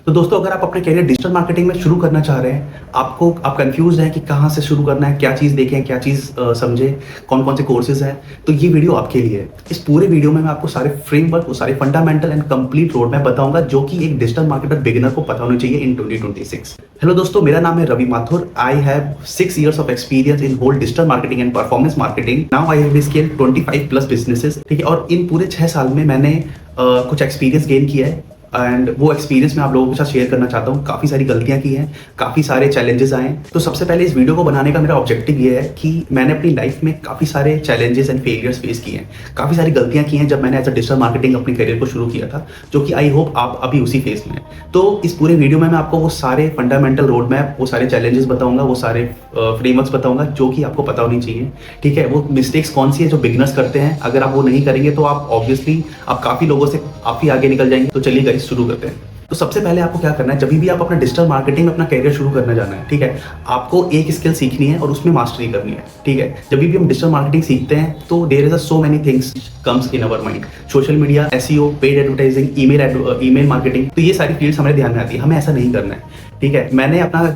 तो दोस्तों, अगर आप अपना करियर डिजिटल मार्केटिंग में शुरू करना चाह रहे हैं, आप कंफ्यूज हैं कि कहाँ से शुरू करना है, क्या चीज़ देखें, क्या चीज़ समझें, कौन-कौन से कोर्सेज़ हैं, तो ये वीडियो आपके लिए है। इस पूरे वीडियो में मैं आपको सारे फ्रेमवर्क, सारे fundamental and complete road map बताऊँगा, जो कि एक डिजिटल मार्केटर बिगिनर को पता होना चाहिए इन 2026। हेलो दोस्तों, मेरा नाम है Ravi Mathur. I have 6 years of experience in whole digital marketing and performance marketing. Now I have scaled 25 plus businesses, ठीक है। और इन पूरे 6 साल में मैंने कुछ एक्सपीरियंस गेन किया है एंड वो एक्सपीरियंस मैं आप लोगों के साथ शेयर करना चाहता हूँ। काफ़ी सारी गलतियाँ की हैं, काफ़ी सारे चैलेंजेस आए हैं। तो सबसे पहले इस वीडियो को बनाने का मेरा ऑब्जेक्टिव ये है कि मैंने अपनी लाइफ में काफ़ी सारे चैलेंजेस एंड फेलियर्स फेस किए हैं, काफ़ी सारी गलतियाँ की हैं जब मैंने एज अ डिजिटल मार्केटिंग अपने करियर को शुरू किया था, जो कि आई होप आप अभी उसी फेज में हैं। तो इस पूरे वीडियो में मैं आपको वो सारे फंडामेंटल रोड मैप, वो सारे चैलेंजेस बताऊंगा, वो सारे फ्रेमवर्क्स बताऊंगा जो कि आपको पता होनी चाहिए, ठीक है। वो मिस्टेक्स कौन सी है जो बिगिनर्स करते हैं, अगर आप वो नहीं करेंगे तो आप ऑब्वियसली आप काफ़ी लोगों से काफ़ी आगे निकल जाएंगे। तो चलिए गाइस शुरू करते हैं। तो सबसे पहले आपको क्या करना है, जब भी आप अपना डिजिटल मार्केटिंग में अपना करियर शुरू करना जाना है, ठीक है, आपको एक स्किल सीखनी है और उसमें मास्टरी करनी है, ठीक है। जब भी हम डिजिटल मार्केटिंग सीखते हैं तो there is a so many things comes in our mind. Social media, SEO, paid advertising, email marketing, तो ये सारी फील्ड्स हमारे ध्यान में आती है। हमें ऐसा नहीं करना है, ठीक है। मैंने अपना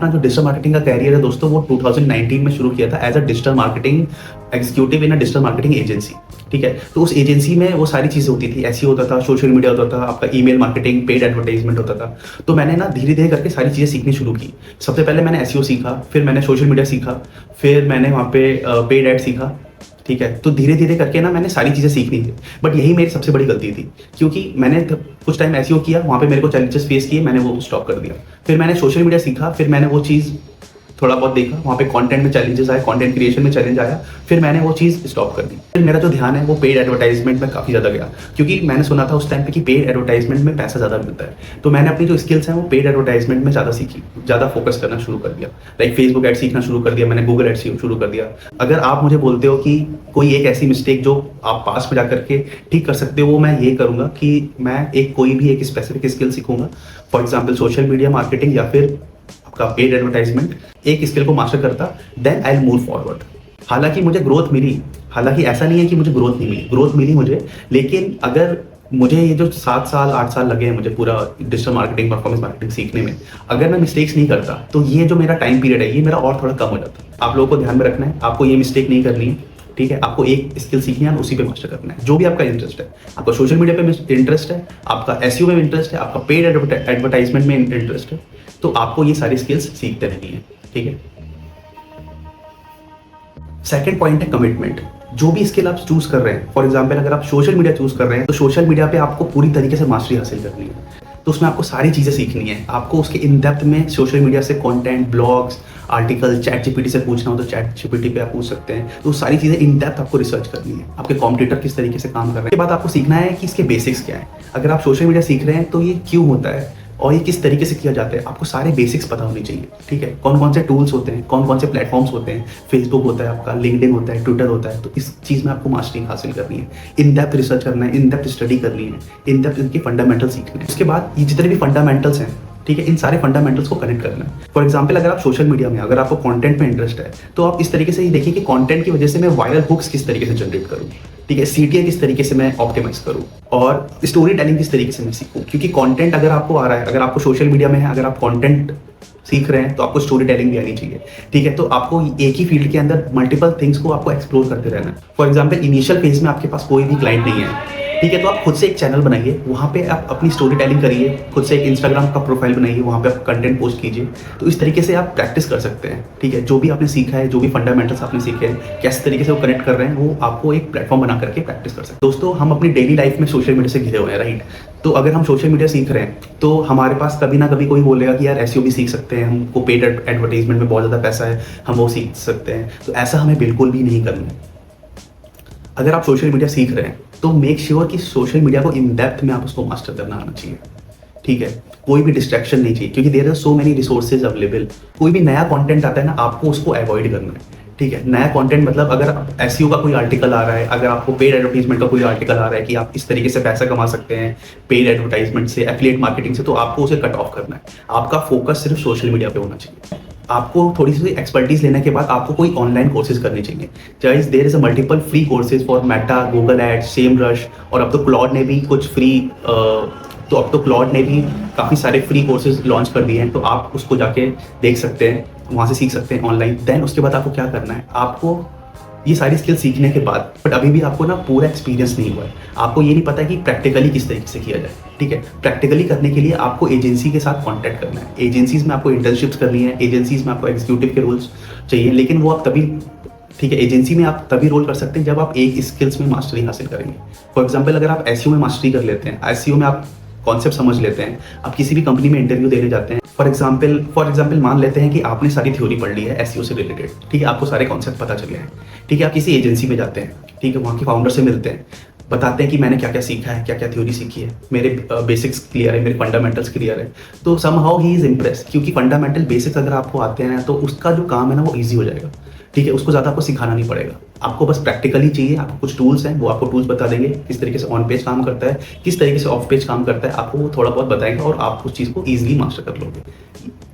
जो डिजिटल मार्केटिंग का करियर है दोस्तों, वो 2019 में शुरू किया था as a digital marketing executive in a digital marketing agency, ठीक है। तो उस एजेंसी में वो सारी चीज़ें होती थी, एसईओ होता था, सोशल मीडिया होता था, आपका ईमेल मार्केटिंग, पेड एडवर्टाइजमेंट होता था। तो मैंने ना धीरे धीरे करके सारी चीज़ें सीखनी शुरू की। सबसे पहले मैंने एसईओ सीखा, फिर मैंने सोशल मीडिया सीखा, फिर मैंने वहाँ पे पेड एड सीखा, ठीक है। तो धीरे धीरे करके ना मैंने सारी चीज़ें सीखनी थी, बट यही मेरी सबसे बड़ी गलती थी, क्योंकि मैंने कुछ टाइम एसईओ किया, वहाँ पे मेरे को चैलेंजेस फेस किए, मैंने वो स्टॉप कर दिया। फिर मैंने सोशल मीडिया सीखा, फिर मैंने वो चीज़ थोड़ा बहुत देखा, वहाँ पे कंटेंट में चैलेंजेस आए, कंटेंट क्रिएशन में चैलेंज आया, फिर मैंने वो चीज़ स्टॉप कर दी। फिर मेरा जो ध्यान है वो पेड एडवर्टाइजमेंट में काफ़ी ज़्यादा गया, क्योंकि मैंने सुना था उस टाइम पे कि पेड एडवर्टाइजमेंट में पैसा ज़्यादा मिलता है। तो मैंने अपनी जो स्किल्स हैं वो पेड एडवर्टाइजमेंट में ज़्यादा सीखी, ज़्यादा फोकस करना शुरू कर दिया। लाइक फेसबुक एड सीखना शुरू कर दिया, मैंने गूगल एड शुरू कर दिया। अगर आप मुझे बोलते हो कि कोई एक ऐसी मिस्टेक जो आप पास में जा करके ठीक कर सकते हो, वो मैं ये करूँगा कि मैं कोई भी एक स्पेसिफिक स्किल सीखूंगा। For example social media marketing या फिर आपका पेड एडवर्टाइजमेंट, एक स्किल को मास्टर करता, then I will move forward. हालांकि मुझे ग्रोथ मिली, हालांकि ऐसा नहीं है कि मुझे ग्रोथ नहीं मिली, ग्रोथ मिली मुझे, लेकिन अगर मुझे ये जो 7 साल 8 साल लगे हैं मुझे पूरा डिजिटल मार्केटिंग, परफॉर्मेंस मार्केटिंग सीखने में, अगर मैं मिस्टेक्स नहीं करता तो ये जो मेरा टाइम पीरियड है ये मेरा और थोड़ा कम हो जाता। आप लोगों को ध्यान में रखना है, आपको ये मिस्टेक नहीं करनी है, ठीक है। आपको एक स्किल सीखनी है, उसी पे मास्टर करना है, जो भी आपका इंटरेस्ट है। आपका सोशल मीडिया पे इंटरेस्ट है, आपका एसईओ में इंटरेस्ट है, आपका पेड एडवर्टाइजमेंट में इंटरेस्ट है, तो आपको ये सारी स्किल्स सीखते रहनी है, ठीक है। सेकंड पॉइंट है कमिटमेंट। जो भी स्किल आप चूज कर रहे हैं, फॉर एग्जांपल अगर आप सोशल मीडिया चूज कर रहे हैं तो सोशल मीडिया पे आपको पूरी तरीके से मास्टरी हासिल करनी है। तो उसमें आपको सारी चीज़ें सीखनी है, आपको उसके इन डेप्थ में सोशल मीडिया से content, blogs, article, chat GPT से पूछना हो तो चैट जीपीटी पे आप पूछ सकते हैं। तो सारी चीज़ें इन डेप्थ आपको रिसर्च करनी है, आपके कॉम्पिटिटर किस तरीके से काम कर रहे हैं। इसके बाद आपको सीखना है कि इसके बेसिक्स क्या है। अगर आप सोशल मीडिया सीख रहे हैं तो ये क्यों होता है और ये किस तरीके से किया जाता है, आपको सारे बेसिक्स पता होने चाहिए, ठीक है। कौन कौन से टूल्स होते हैं, कौन कौन से प्लेटफॉर्म्स होते हैं, फेसबुक होता है आपका, लिंक्डइन होता है, ट्विटर होता है। तो इस चीज़ में आपको मास्टरी हासिल करनी है, इन डेप्थ रिसर्च करना है, इन डेप्थ स्टडी करनी है, इन डेप्थ इनके फंडामेंटल सीखने हैं। उसके बाद ये जितने भी फंडामेंटल्स हैं, ठीक है, इन सारे फंडामेंटल्स को कनेक्ट करना है। फॉर एग्जांपल अगर आप सोशल मीडिया में, अगर आपको कंटेंट में इंटरेस्ट है तो आप इस तरीके से ये देखिए कि कंटेंट की वजह से मैं वायरल हुक्स किस तरीके से जनरेट करूँ, ठीक है, सीटीए किस तरीके से मैं ऑप्टिमाइज करूँ और स्टोरी टेलिंग किस तरीके से मैं सीखूँ। क्योंकि कंटेंट अगर आपको आ रहा है, अगर आपको सोशल मीडिया में है, अगर आप कंटेंट सीख रहे हैं तो आपको स्टोरी टेलिंग भी आनी चाहिए, ठीक है। तो आपको एक ही फील्ड के अंदर मल्टीपल थिंग्स को आपको एक्सप्लोर करते रहना है। फॉर एग्जाम्पल इनिशियल फेज में आपके पास कोई भी क्लाइंट नहीं है, ठीक है, तो आप खुद से एक चैनल बनाइए, वहाँ पे आप अपनी स्टोरी टेलिंग करिए, खुद से एक इंस्टाग्राम का प्रोफाइल बनाइए, वहाँ पे आप कंटेंट पोस्ट कीजिए। तो इस तरीके से आप प्रैक्टिस कर सकते हैं, ठीक है। जो भी आपने सीखा है, जो भी फंडामेंटल्स आपने सीखे हैं, किस तरीके से वो कनेक्ट कर रहे हैं, वो आपको एक प्लेटफॉर्म बना करके प्रैक्टिस कर सकते हैं। दोस्तों, हम अपनी डेली लाइफ में सोशल मीडिया से घिरे हुए हैं, राइट। तो अगर हम सोशल मीडिया सीख रहे हैं तो हमारे पास कभी ना कभी कोई बोलेगा कि यार एसईओ भी सीख सकते हैं, हमको पेड एडवर्टाइजमेंट में बहुत ज़्यादा पैसा है, हम वो सीख सकते हैं। तो ऐसा हमें बिल्कुल भी नहीं करना है। अगर आप सोशल मीडिया सीख रहे हैं तो मेक श्योर कि सोशल मीडिया को इन डेप्थ में आप उसको मास्टर करना आना चाहिए, ठीक है। कोई भी डिस्ट्रैक्शन नहीं चाहिए, क्योंकि there are so many resources available. कोई भी नया कंटेंट आता है ना, आपको उसको अवॉइड करना है, ठीक है। नया कंटेंट मतलब अगर एसईओ का कोई आर्टिकल आ रहा है, अगर आपको पेड एडवर्टाइजमेंट का कोई आर्टिकल आ रहा है कि आप इस तरीके से पैसा कमा सकते हैं पेड एडवर्टाइजमेंट से, एफिलिएट मार्केटिंग से, तो आपको उसे कट ऑफ करना है। आपका फोकस सिर्फ सोशल मीडिया पे होना चाहिए। आपको थोड़ी सी एक्सपर्टीज लेने के बाद आपको कोई ऑनलाइन कोर्सेज करने चाहिए। Guys, there is a multiple free courses for Meta, Google ads, Semrush, और अब तो क्लॉड ने भी कुछ फ्री तो अब तो क्लॉड ने भी काफ़ी सारे फ्री कोर्सेज लॉन्च कर दिए हैं, तो आप उसको जाके देख सकते हैं, वहाँ से सीख सकते हैं ऑनलाइन। देन उसके बाद आपको क्या करना है, आपको ये सारी स्किल सीखने के बाद, बट अभी भी आपको ना पूरा एक्सपीरियंस नहीं हुआ है, आपको ये नहीं पता कि प्रैक्टिकली किस तरीके से किया जाए, ठीक है। प्रैक्टिकली करने के लिए आपको एजेंसी के साथ कॉन्टैक्ट करना है, एजेंसीज में आपको इंटर्नशिप्स करनी है, एजेंसीज में आपको एग्जीक्यूटिव के रोल्स चाहिए, लेकिन वो आप तभी, ठीक है, एजेंसी में आप तभी रोल कर सकते हैं जब आप एक स्किल्स में मास्टरी हासिल करेंगे। फॉर एग्जाम्पल अगर आप एसईओ में मास्टरी कर लेते हैं, एसईओ में आप कॉन्सेप्ट समझ लेते हैं, आप किसी भी कंपनी में इंटरव्यू देने जाते हैं, फॉर एग्जाम्पल मान लेते हैं कि आपने सारी थ्योरी पढ़ ली है एसईओ से रिलेटेड, ठीक है, आपको सारे कॉन्सेप्ट पता चले हैं, ठीक है, आप किसी एजेंसी में जाते हैं, ठीक है, वहाँ के फाउंडर से मिलते हैं, बताते हैं कि मैंने क्या क्या सीखा है, क्या क्या थ्योरी सीखी है, मेरे बेसिक्स क्लियर है, मेरे फंडामेंटल्स क्लियर है, तो समहाउ ही इज इम्प्रेस, क्योंकि फंडामेंटल बेसिक्स अगर आपको आते हैं तो उसका जो काम है ना वो ईजी हो जाएगा, ठीक है, उसको ज़्यादा आपको सिखाना नहीं पड़ेगा, आपको बस प्रैक्टिकली चाहिए, आपको कुछ टूल्स हैं, वो आपको टूल्स बता देंगे, किस तरीके से ऑन पेज काम करता है, किस तरीके से ऑफ पेज काम करता है, आपको वो थोड़ा बहुत बताएंगे और आप उस चीज़ को ईजिली मास्टर कर लोगे,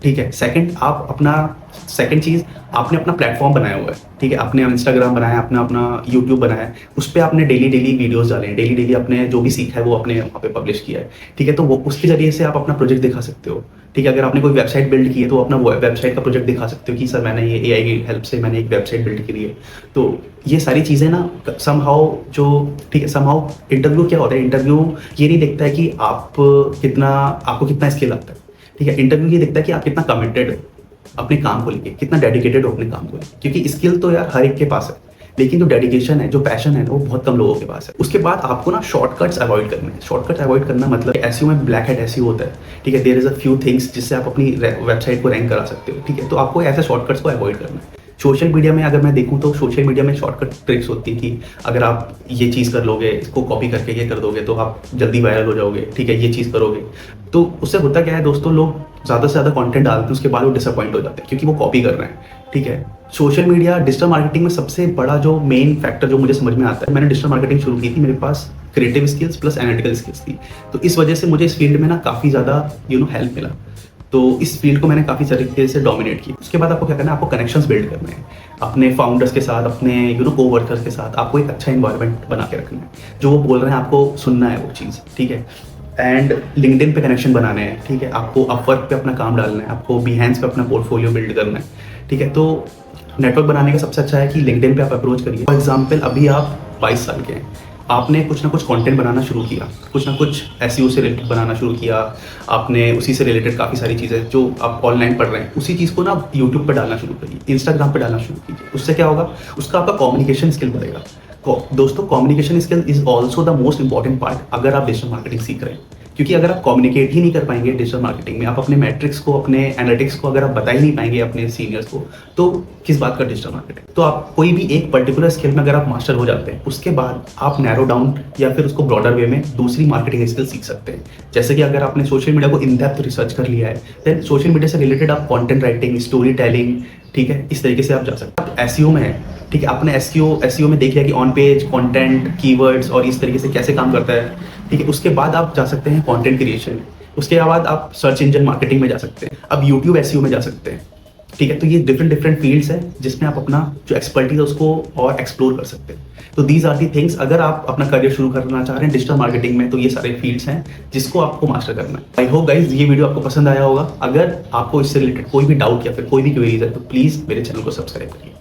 ठीक है। सेकंड चीज़, आपने अपना प्लेटफॉर्म बनाया हुआ है, ठीक है, आपने इंस्टाग्राम बनाया है, अपना यूट्यूब बनाया है, उस पर आपने डेली वीडियोस डाले हैं, डेली आपने जो भी सीखा है वो आपने वहाँ पे पब्लिश किया है, ठीक है, तो वो उसके जरिए से आप अपना प्रोजेक्ट दिखा सकते हो, ठीक है। अगर आपने कोई वेबसाइट बिल्ड की है तो अपना वेबसाइट का प्रोजेक्ट दिखा सकते हो कि सर मैंने ये एआई की हेल्प से मैंने एक वेबसाइट बिल्ड करी है। तो ये सारी चीज़ें ना समहाउ जो, ठीक है, समहाउ इंटरव्यू क्या होता है, इंटरव्यू ये नहीं देखता है कि आपको कितना स्किल आता है, ठीक है, इंटरव्यू ये देखता है कि आप कितना कमिटेड हो अपने काम को लेके, कितना डेडिकेटेड हो अपने काम को लेके, क्योंकि स्किल तो यार हर एक के पास है, लेकिन जो डेडिकेशन है, जो पैशन है वो बहुत कम लोगों के पास है। उसके बाद आपको ना शॉर्टकट्स अवॉइड करने हैं। शॉर्टकट्स अवॉइड करना मतलब एसईओ में ब्लैक हैट एसईओ होता है, ठीक है, there is a few things जिससे आप अपनी वेबसाइट को रैंक करा सकते हो, ठीक है, तो आपको ऐसे शॉर्टकट्स को अवॉइड करना है। सोशल मीडिया में अगर मैं देखूं तो सोशल मीडिया में शॉर्टकट ट्रिक्स होती है कि अगर आप ये चीज़ कर लोगे, इसको कॉपी करके ये कर दोगे तो आप जल्दी वायरल हो जाओगे, ठीक है, ये चीज़ करोगे, तो उससे होता क्या है दोस्तों, लोग ज़्यादा से ज़्यादा कंटेंट डालते हैं, उसके बाद वो डिसअपॉइंट हो जाते हैं क्योंकि वो कॉपी कर रहे हैं, ठीक है। सोशल मीडिया डिजिटल मार्केटिंग में सबसे बड़ा जो मेन फैक्टर जो मुझे समझ में आता है, मैंने डिजिटल मार्केटिंग शुरू की थी, मेरे पास creative skills plus analytical skills थी, तो इस वजह से मुझे इस फील्ड में ना काफ़ी ज़्यादा हेल्प मिला, तो इस फील्ड को मैंने काफ़ी तरीके से डोमिनेट किया। उसके बाद आपको क्या करना है, आपको कनेक्शंस बिल्ड करने हैं अपने फाउंडर्स के साथ, अपने कोवर्कर्स के साथ, आपको एक अच्छा इन्वायरमेंट बना के रखना है, जो वो बोल रहे हैं आपको सुनना है वो चीज़, ठीक है। एंड लिंक्डइन पे कनेक्शन बनाने हैं, ठीक है, आपको अपवर्क पे अपना काम डालना है, आपको बिहेंस पे अपना पोर्टफोलियो बिल्ड करना है, ठीक है। तो नेटवर्क बनाने का सबसे अच्छा है कि लिंक्डइन पे आप अप्रोच करिए। फॉर एग्जाम्पल अभी आप 22 साल के हैं, आपने कुछ ना कुछ कंटेंट बनाना शुरू किया, कुछ ना कुछ एसईओ से रिलेटेड बनाना शुरू किया, आपने उसी से रिलेटेड काफ़ी सारी चीज़ें जो आप ऑनलाइन पढ़ रहे हैं, उसी चीज़ को ना यूट्यूब पे डालना शुरू करिए, इंस्टाग्राम पे डालना शुरू कीजिए। उससे क्या होगा, उसका आपका कम्युनिकेशन स्किल बढ़ेगा। दोस्तों, communication skill is also the most important part अगर आप डिजिटल मार्केटिंग सीख रहे हैं, क्योंकि अगर आप कम्युनिकेट ही नहीं कर पाएंगे डिजिटल मार्केटिंग में, आप अपने मैट्रिक्स को, अपने एनालिटिक्स को अगर आप बता ही नहीं पाएंगे अपने सीनियर्स को, तो किस बात का डिजिटल मार्केटिंग। तो आप कोई भी एक पर्टिकुलर स्किल में अगर आप मास्टर हो जाते हैं, उसके बाद आप नैरो डाउन या फिर उसको ब्रॉडर वे में दूसरी मार्केटिंग स्किल सीख सकते हैं। जैसे कि अगर आपने सोशल मीडिया को इन डेप्थ रिसर्च कर लिया है, देन सोशल मीडिया से रिलेटेड आप कॉन्टेंट राइटिंग, स्टोरी टेलिंग, ठीक है, इस तरीके से आप जा सकते हैं। आप एसईओ में है, ठीक है, आपने एसईओ में देख लिया कि ऑन पेज कंटेंट, कीवर्ड्स और इस तरीके से कैसे काम करता है, ठीक है। उसके बाद आप जा सकते हैं कंटेंट क्रिएशन, उसके बाद आप सर्च इंजन मार्केटिंग में जा सकते हैं, अब यूट्यूब एसईओ में जा सकते हैं, ठीक है। तो ये डिफरेंट फील्ड्स हैं जिसमें आप अपना जो एक्सपर्टीज है उसको और एक्सप्लोर कर सकते हैं। तो दीज आर दी थिंग्स, अगर आप अपना करियर शुरू करना चाह रहे हैं डिजिटल मार्केटिंग में, तो ये सारे फील्ड्स हैं जिसको आपको मास्टर करना है। आई होप गाइज ये वीडियो आपको पसंद आया होगा। अगर आपको इससे रिलेटेड कोई भी डाउट या फिर कोई भी क्वेरीज है तो प्लीज़ मेरे चैनल को सब्सक्राइब करिए।